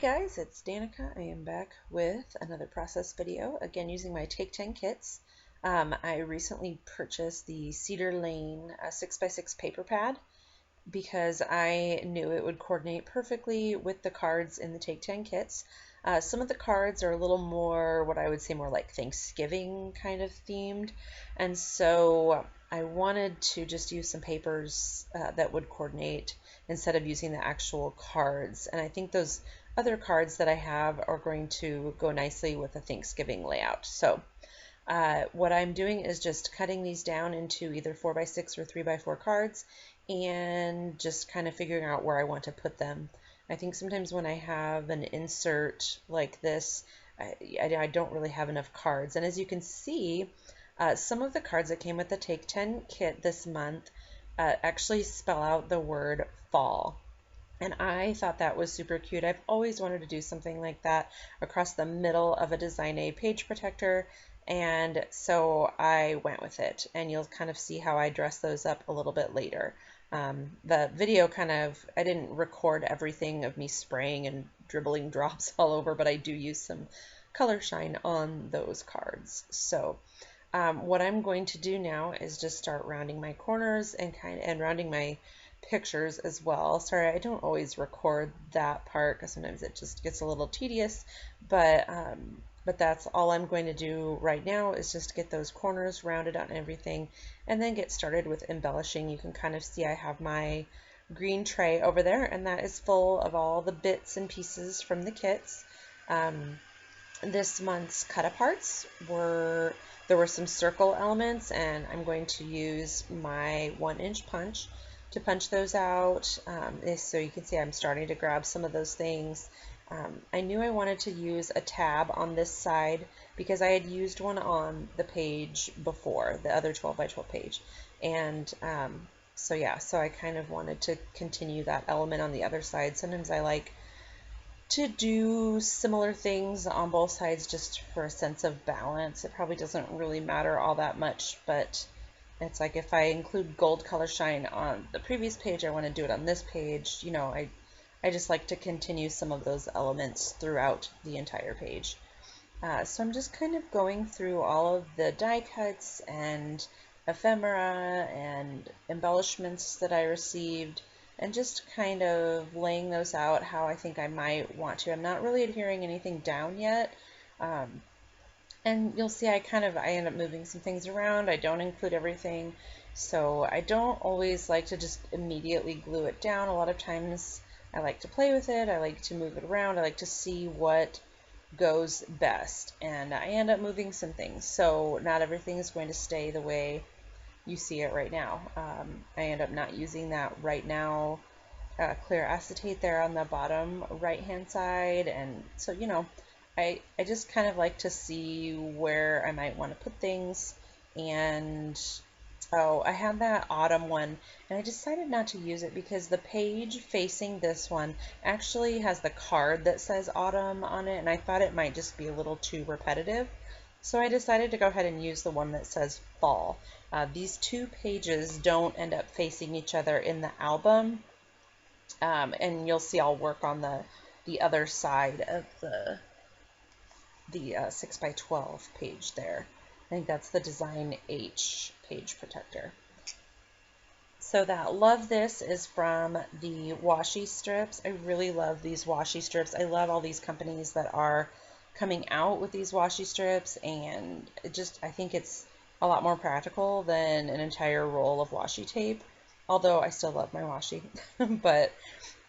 guys, it's Danica. I am back with another process video, again using my Take 10 kits. I recently purchased the Cedar Lane 6x6 paper pad because I knew it would coordinate perfectly with the cards in the Take 10 kits. Some of the cards are a little more, what I would say, more like Thanksgiving kind of themed, and so I wanted to just use some papers that would coordinate instead of using the actual cards. And I think those other cards that I have are going to go nicely with a Thanksgiving layout. So what I'm doing is just cutting these down into either 4x6 or 3x4 cards and just kind of figuring out where I want to put them. I think sometimes when I have an insert like this, I don't really have enough cards. And as you can see, some of the cards that came with the Take 10 kit this month actually spell out the word fall. And I thought that was super cute. I've always wanted to do something like that across the middle of a Design A page protector, and so I went with it. And you'll kind of see how I dress those up a little bit later. The video I didn't record everything of me spraying and dribbling drops all over, but I do use some color shine on those cards. So what I'm going to do now is just start rounding my corners and rounding my pictures as well. Sorry, I don't always record that part because sometimes it just gets a little tedious, but that's all I'm going to do right now is just get those corners rounded out and everything, and then get started with embellishing. You can kind of see I have my green tray over there, and that is full of all the bits and pieces from the kits. This month's cut aparts there were some circle elements, and I'm going to use my 1-inch punch to punch those out. So you can see I'm starting to grab some of those things. I knew I wanted to use a tab on this side because I had used one on the page before, the other 12x12 page. And so yeah, so I kind of wanted to continue that element on the other side. Sometimes I like to do similar things on both sides just for a sense of balance. It probably doesn't really matter all that much, but it's like if I include gold color shine on the previous page, I want to do it on this page. You know, I just like to continue some of those elements throughout the entire page. So I'm just kind of going through all of the die cuts and ephemera and embellishments that I received, and just kind of laying those out how I think I might want to. I'm not really adhering anything down yet. And you'll see I end up moving some things around. I don't include everything. So I don't always like to just immediately glue it down. A lot of times I like to play with it. I like to move it around. I like to see what goes best. And I end up moving some things. So not everything is going to stay the way you see it right now. I end up not using that right now clear acetate there on the bottom right hand side, and so you know I just kind of like to see where I might want to put things. And oh, I had that autumn one and I decided not to use it because the page facing this one actually has the card that says autumn on it, and I thought it might just be a little too repetitive. So I decided to go ahead and use the one that says fall. These two pages don't end up facing each other in the album, and you'll see I'll work on the other side of the 6x12 page there. I think that's the Design H page protector. So that Love This is from the washi strips. I really love these washi strips. I love all these companies that are coming out with these washi strips, and I think it's a lot more practical than an entire roll of washi tape, although I still love my washi. But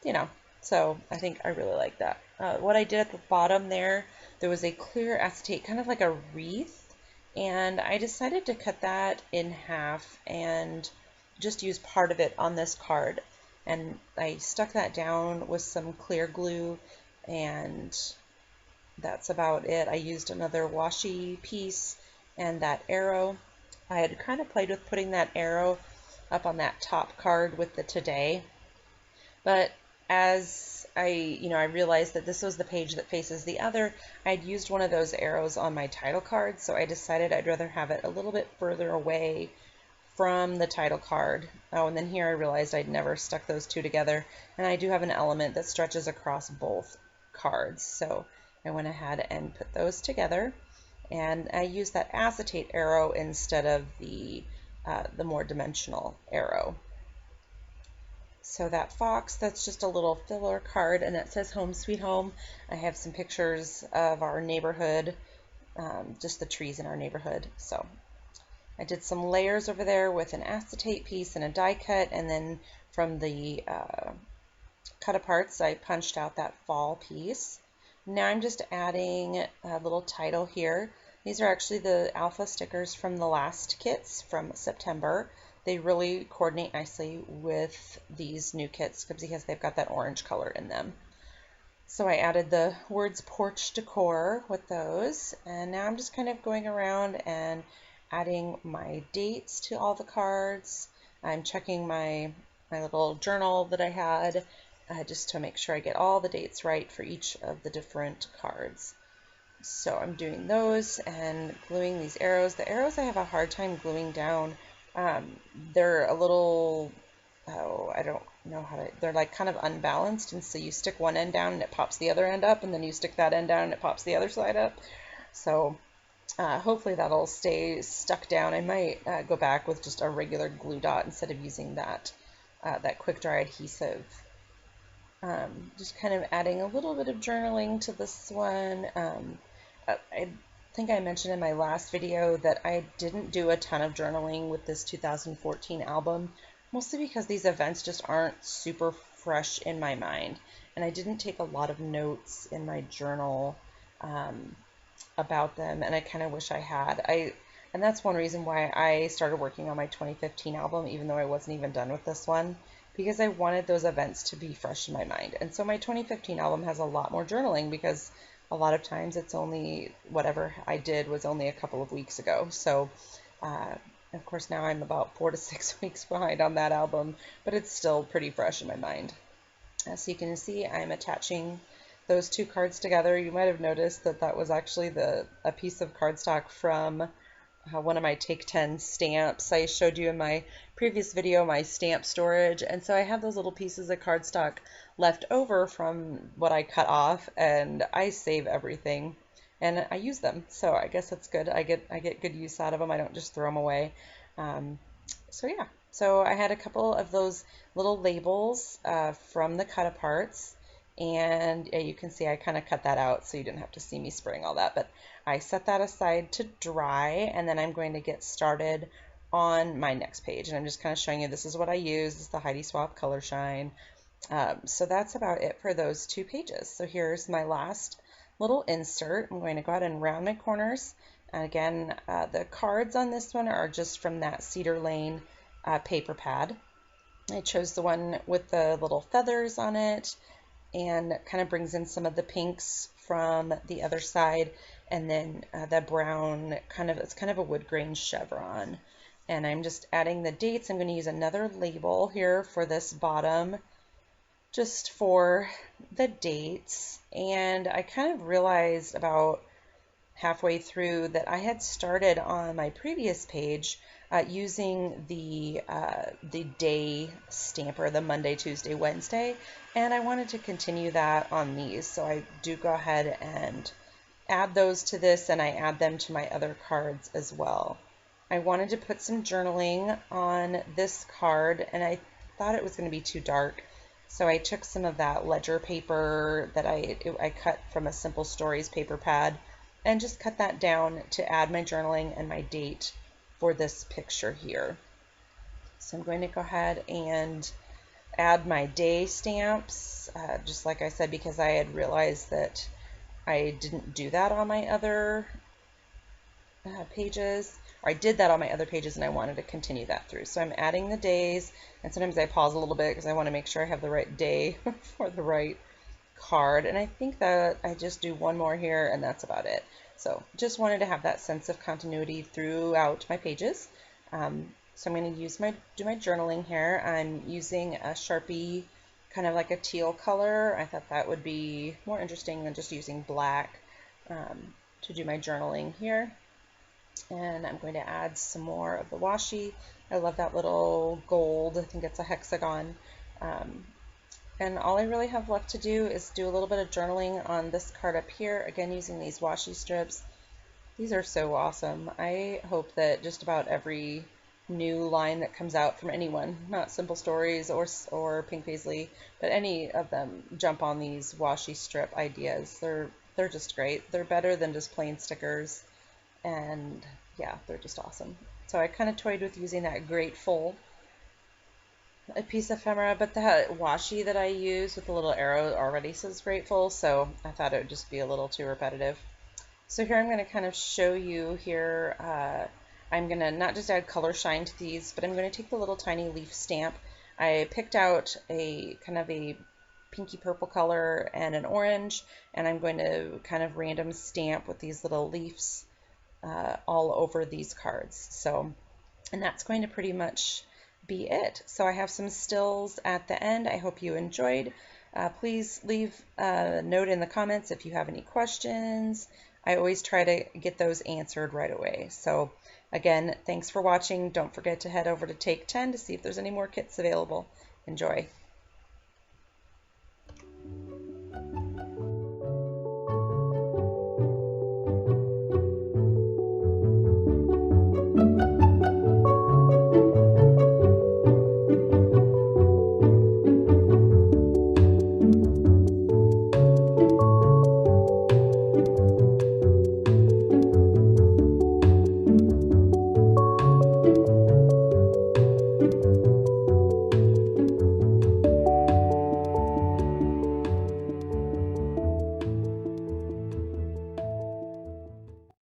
you know, so I think I really like that. What I did at the bottom there was a clear acetate, kind of like a wreath, and I decided to cut that in half and just use part of it on this card. And I stuck that down with some clear glue, and that's about it. I used another washi piece and that arrow. I had kind of played with putting that arrow up on that top card with the today, but as I realized that this was the page that faces the other, I'd used one of those arrows on my title card, so I decided I'd rather have it a little bit further away from the title card. Oh, and then here I realized I'd never stuck those two together, and I do have an element that stretches across both cards. So I went ahead and put those together, and I used that acetate arrow instead of the more dimensional arrow. So that fox, that's just a little filler card, and it says Home Sweet Home. I have some pictures of our neighborhood, just the trees in our neighborhood. So I did some layers over there with an acetate piece and a die cut, and then from the cut aparts I punched out that fall piece. Now I'm just adding a little title here. These are actually the alpha stickers from the last kits from September. They really coordinate nicely with these new kits because they've got that orange color in them. So I added the words porch decor with those, and now I'm just kind of going around and adding my dates to all the cards. I'm checking my little journal that I had just to make sure I get all the dates right for each of the different cards. So I'm doing those and gluing these arrows. The arrows I have a hard time gluing down. They're a little, I don't know how to, they're like kind of unbalanced, and so you stick one end down and it pops the other end up, and then you stick that end down and it pops the other side up. So hopefully that'll stay stuck down. I might go back with just a regular glue dot instead of using that quick dry adhesive. Just kind of adding a little bit of journaling to this one. I think I mentioned in my last video that I didn't do a ton of journaling with this 2014 album, mostly because these events just aren't super fresh in my mind, and I didn't take a lot of notes in my journal about them, and I kind of wish I had. And that's one reason why I started working on my 2015 album, even though I wasn't even done with this one, because I wanted those events to be fresh in my mind. And so my 2015 album has a lot more journaling because a lot of times it's only whatever I did was only a couple of weeks ago. So of course now I'm about 4 to 6 weeks behind on that album, but it's still pretty fresh in my mind. So you can see I'm attaching those two cards together. You might have noticed that that was actually a piece of cardstock from one of my Take 10 stamps. I showed you in my previous video my stamp storage, and so I have those little pieces of cardstock left over from what I cut off, and I save everything and I use them, so I guess that's good. I get good use out of them. I don't just throw them away. So yeah, so I had a couple of those little labels from the cut aparts, and you can see I kind of cut that out so you didn't have to see me spraying all that, but I set that aside to dry, and then I'm going to get started on my next page, and I'm just kind of showing you this is what I use. This is the Heidi Swapp Color Shine. So that's about it for those two pages. So here's my last little insert. I'm going to go ahead and round my corners, and again the cards on this one are just from that Cedar Lane paper pad. I chose the one with the little feathers on it, and kind of brings in some of the pinks from the other side, and then the brown it's kind of a wood grain chevron. And I'm just adding the dates. I'm going to use another label here for this bottom just for the dates, and I kind of realized about halfway through that I had started on my previous page using the day stamper, the Monday, Tuesday, Wednesday, and I wanted to continue that on these. So I do go ahead and add those to this, and I add them to my other cards as well. I wanted to put some journaling on this card, and I thought it was going to be too dark. So I took some of that ledger paper that I cut from a Simple Stories paper pad, and just cut that down to add my journaling and my date for this picture here. So I'm going to go ahead and add my day stamps, just like I said, because I had realized that I didn't do that on my other pages, or I did that on my other pages, and I wanted to continue that through. So I'm adding the days, and sometimes I pause a little bit because I want to make sure I have the right day for the right card, and I think that I just do one more here, and that's about it. So just wanted to have that sense of continuity throughout my pages. So I'm going to do my journaling here. I'm using a Sharpie, kind of like a teal color. I thought that would be more interesting than just using black to do my journaling here. And I'm going to add some more of the washi. I love that little gold. I think it's a hexagon And all I really have left to do is do a little bit of journaling on this card up here, again using these washi strips. These are so awesome. I hope that just about every new line that comes out from anyone, not Simple Stories or Pink Paisley, but any of them jump on these washi strip ideas. They're just great. They're better than just plain stickers, and yeah, they're just awesome. So I kind of toyed with using that Grateful a piece ephemera, but the washi that I use with the little arrow already says Grateful, so I thought it would just be a little too repetitive. So here I'm going to kind of show you here, I'm going to not just add color shine to these, but I'm going to take the little tiny leaf stamp. I picked out a kind of a pinky purple color and an orange, and I'm going to kind of random stamp with these little leaves all over these cards. So, and that's going to pretty much be it. So I have some stills at the end. I hope you enjoyed. Please leave a note in the comments if you have any questions. I always try to get those answered right away. So again, thanks for watching. Don't forget to head over to Take 10 to see if there's any more kits available. Enjoy.